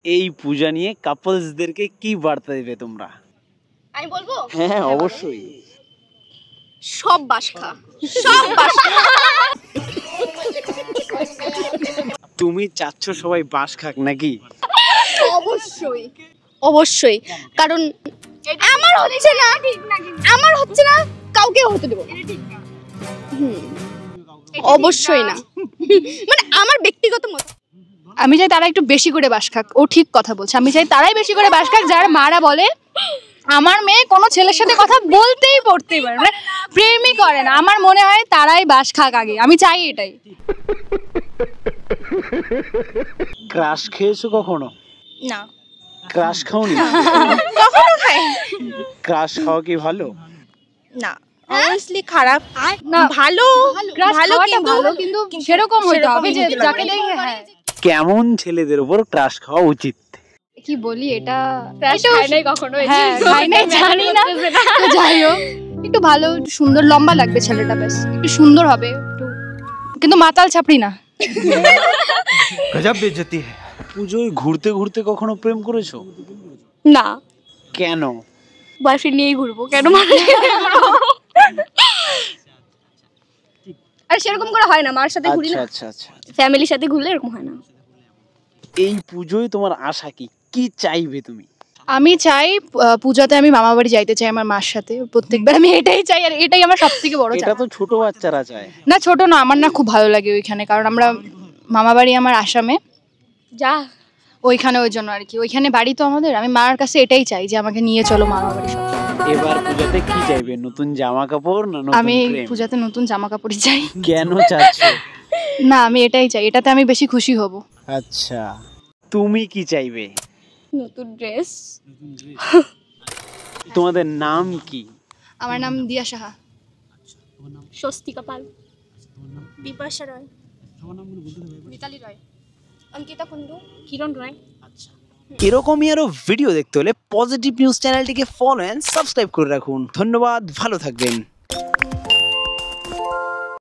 এই পূজা নিয়ে কাপলসদেরকে কি বার্তা দেবে তোমরা? আমি বলবো? হ্যাঁ অবশ্যই। সব বাস খা, সব বাস খা। তুমি চাচ্ছ সবাই বাস খাক নাকি? অবশ্যই অবশ্যই, কারণ আমার হচ্ছে না, কাউকে হতে দেব না। অবশ্যই না, মানে আমার ব্যক্তিগত মত। আমি চাই তারা একটু বেশি করে বাস খাক। ও ঠিক কথা বলছে, আমি চাই তারাই বেশি করে বাস খাক যার মারা বলে আমার মেয়ে কোনো ছেলের সাথে কথা বলতেই পারে, মানে প্রেমই করে না। আমার মনে হয় তারাই বাস খাক আগে, আমি চাই এটাই। ক্রাশ খেয়েছো কখনো? না, ক্রাশ খাওনি? কখনো খাই ক্রাশ খাওয়া কি ভালো? না, অবভিয়াসলি খারাপ না, ভালো ভালো কিন্তু সেরকম হইতে হবে যে যাকে দেখে। হ্যাঁ, কেমন ছেলেদের উপর ক্রাশ খাওয়া উচিত? কি বলি, এটা খাই নাই কখনো। হ্যাঁ খাই নাই, জানি না। তো যাই হোক, একটু ভালো, একটু সুন্দর, লম্বা লাগবে ছেলেটা, ব্যাস একটু সুন্দর হবে, একটু কিন্তু মাতাল ছাপড়ি না। গজব বেইজ্জতি। পুজোয় ঘুরতে ঘুরতে কখনো প্রেম করেছো? না, কেন? বয়ফ্রেন্ড নিয়েই ঘুরবো, কেন? আর সেরকম করে হয় না, মার সাথে ঘুরি না, আচ্ছা আচ্ছা। ফ্যামিলির সাথে ঘুরলে এরকম হয় না। এই পুজোয় তোমার আশা কি? কি চাইবে তুমি? আমি চাই পূজাতে আমি মামা বাড়ি যাইতে চাই আমার মার সাথে প্রত্যেকবার। আমি এটাই চাই, আর এটাই আমার সব থেকে বড় চাই। এটা তো ছোট বাচ্চারা চায়। না ছোট না, আমার না খুব ভালো লাগে ওইখানে, কারণ আমরা মামা বাড়ি আমার আসামে, যা ওইখানে ওই জন্য আর কি, ওইখানে বাড়ি তো আমাদের। আমি মার কাছে এটাই চাই যে আমাকে নিয়ে চলো মামা বাড়ি। এবার পূজাতে কি চাইবে? নতুন জামা কাপড় না নতুন আমি প্রেম? পূজাতে নতুন জামা কাপড় চাই। কেন চাচ্ছ? না, আমি এটাই চাই, এটাতে আমি বেশি খুশি হব। আচ্ছা, তুমি কি চাইবে? নতুন ড্রেস। তোমাদের নাম কি? আমার নাম দিয়া সাহা। স্বস্তিকা পাল। বিপাশা রয়। মিতালি রয়। অঙ্কিতা কুন্ডু। কিরণ রায়। এরকমই আরো ভিডিও দেখতে হলে পজিটিভ নিউজ চ্যানেলটিকে ফলো এন্ড সাবস্ক্রাইব করে রাখুন। ধন্যবাদ, ভালো থাকবেন।